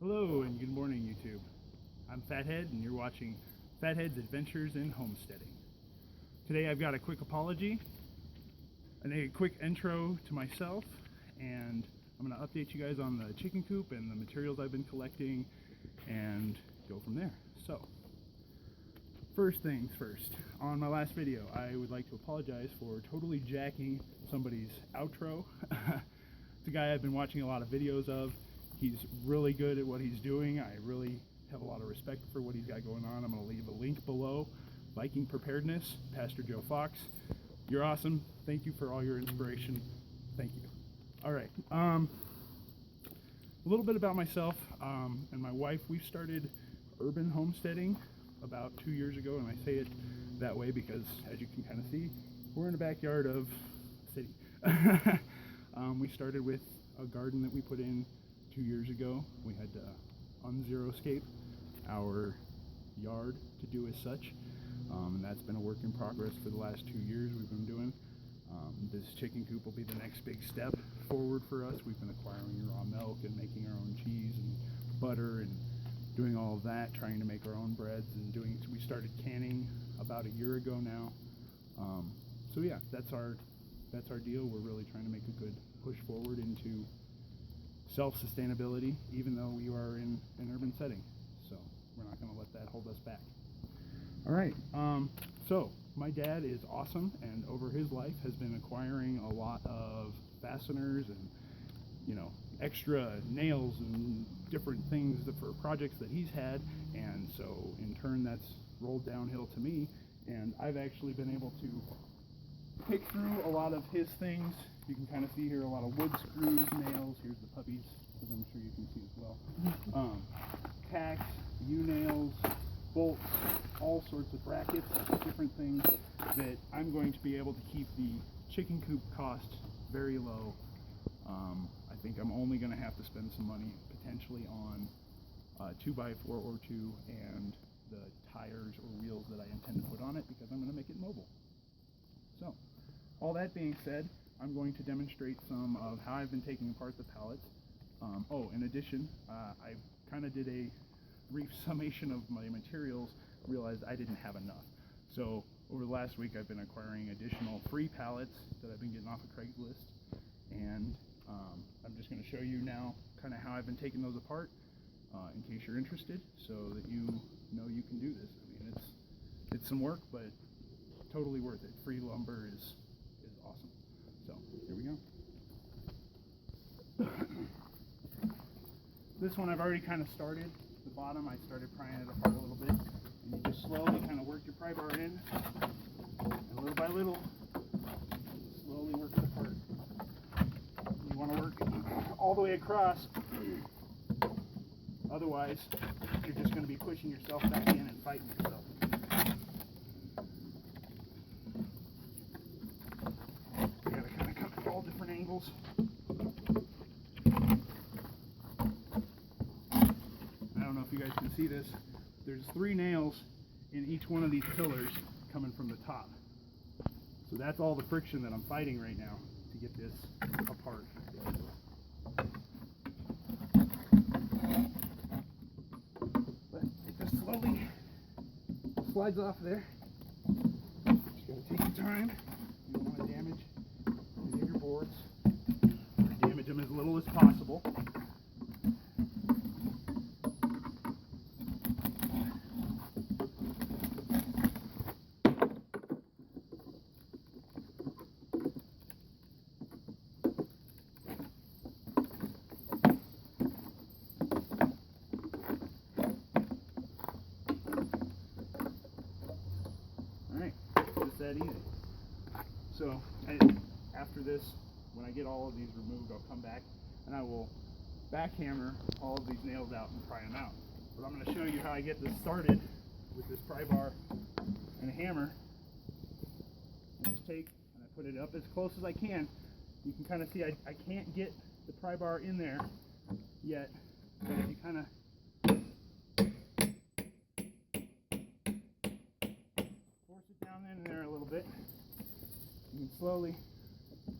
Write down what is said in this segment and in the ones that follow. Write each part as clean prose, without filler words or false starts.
Hello and good morning, YouTube. I'm Fathead and you're watching Fathead's Adventures in Homesteading. Today I've got a quick apology and a quick intro to myself, and I'm going to update you guys on the chicken coop and the materials I've been collecting and go from there. So, first things first, on my last video I would like to apologize for totally jacking somebody's outro. It's a guy I've been watching a lot of videos of. He's really good at what he's doing. I really have a lot of respect for what he's got going on. I'm going to leave a link below. Viking Preparedness, Pastor Joe Fox. You're awesome. Thank you for all your inspiration. Thank you. All right. A little bit about myself and my wife. We started urban homesteading about 2 years ago, and I say it that way because, as you can kind of see, we're in the backyard of a city. We started with a garden that we put in 2 years ago. We had to unzero-scape our yard to do as such, and that's been a work in progress for the last 2 years we've been doing. This chicken coop will be the next big step forward for us. We've been acquiring raw milk and making our own cheese and butter and doing all of that, trying to make our own breads and we started canning about a year ago now. So yeah, that's our deal. We're really trying to make a good push forward into self-sustainability, even though we are in an urban setting. So we're not going to let that hold us back. All right, so my dad is awesome, and over his life has been acquiring a lot of fasteners and, extra nails and different things for projects that he's had, and so in turn that's rolled downhill to me, and I've actually been able to pick through a lot of his things. You can kind of see here a lot of wood screws, nails. Here's the puppies, as I'm sure you can see as well. Tacks, U-nails, bolts, all sorts of brackets, different things that I'm going to be able to keep the chicken coop cost very low. I think I'm only going to have to spend some money potentially on 2x4 or 2 and the tires or wheels that I intend to put on it, because I'm going to make it mobile. So, all that being said, I'm going to demonstrate some of how I've been taking apart the pallets. In addition, I kind of did a brief summation of my materials, realized I didn't have enough. So over the last week I've been acquiring additional free pallets that I've been getting off of Craigslist, and I'm just going to show you now kind of how I've been taking those apart in case you're interested, so that you know you can do this. I mean, it's some work, but totally worth it. Free lumber is awesome. So here we go. This one I've already kind of started. The bottom I started prying it apart a little bit, and you just slowly kind of work your pry bar in, and little by little slowly work it apart. You want to work all the way across, otherwise you're just going to be pushing yourself back in and fighting yourself. You got to kind of come at all different angles. I don't know if you guys can see this. There's 3 nails in each one of these pillars coming from the top. So that's all the friction that I'm fighting right now to get this apart. But it just slowly slides off there. Just gotta take your time. You don't want to damage any of your boards. Damage them as little as possible. That easy. So after this, when I get all of these removed, I'll come back and I will backhammer all of these nails out and pry them out. But I'm going to show you how I get this started with this pry bar and a hammer. I just take and I put it up as close as I can. You can kind of see I can't get the pry bar in there yet, but if you kind of there a little bit, you can slowly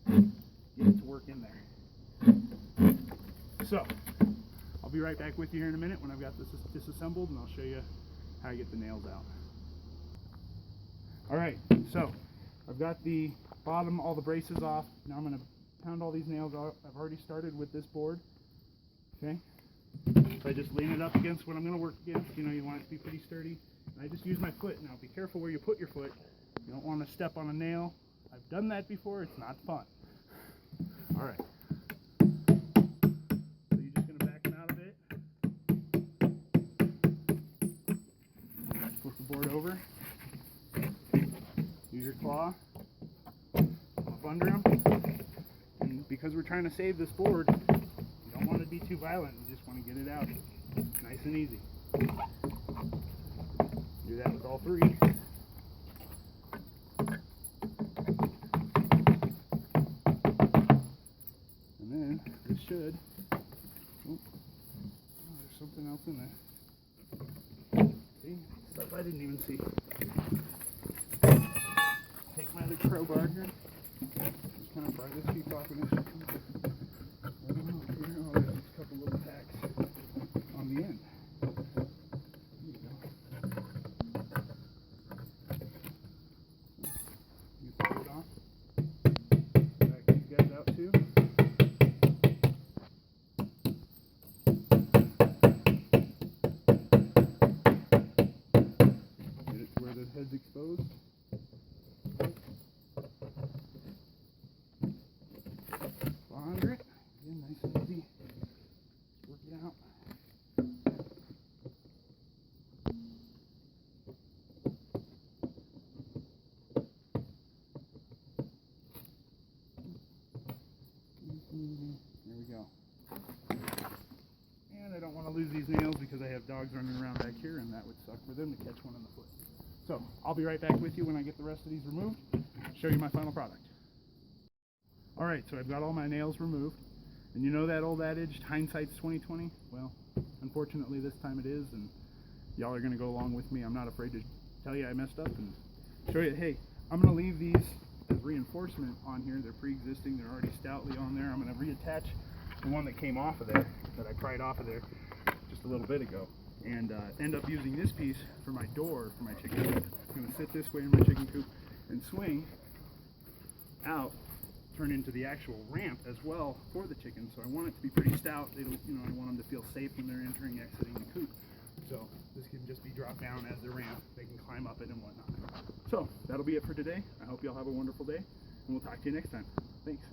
get it to work in there. So I'll be right back with you here in a minute when I've got this disassembled, and I'll show you how I get the nails out. Alright, so I've got the bottom, all the braces off. Now I'm going to pound all these nails out. I've already started with this board. Okay, so I just lean it up against what I'm going to work against. You know, you want it to be pretty sturdy. And I just use my foot. Now be careful where you put your foot. You don't want to step on a nail. I've done that before. It's not fun. Alright. So you're just going to back them out a bit. Flip the board over. Use your claw. Up under them. And because we're trying to save this board, you don't want to be too violent. You just want to get it out nice and easy. Do that with all three. And then this should, oh, there's something else in there. See, stuff I didn't even see. Take my other crowbar here. Just kind of pry this piece off and it's I don't know, here, oh, there's just a couple little tacks on the end. There you go. You pull it off. Back these guys out too. Get it to where the head's exposed. Under it. Again, nice and easy. Work it out. There we go. And I don't want to lose these nails because I have dogs running around back here, and that would suck for them to catch one in the foot. So I'll be right back with you when I get the rest of these removed, show you my final product. Alright, so I've got all my nails removed, and you know that old adage, hindsight's 20/20? Well, unfortunately this time it is, and y'all are going to go along with me. I'm not afraid to tell you I messed up and show you, hey, I'm going to leave these as reinforcement on here. They're pre-existing, they're already stoutly on there. I'm going to reattach the one that came off of there, that I pried off of there just a little bit ago, and end up using this piece for my door for my chicken coop. I'm going to sit this way in my chicken coop and swing out, turn into the actual ramp as well for the chickens. So I want it to be pretty stout. They don't, you know, I want them to feel safe when they're entering, exiting the coop. So this can just be dropped down as the ramp. They can climb up it and whatnot. So that'll be it for today. I hope y'all have a wonderful day, and we'll talk to you next time. Thanks.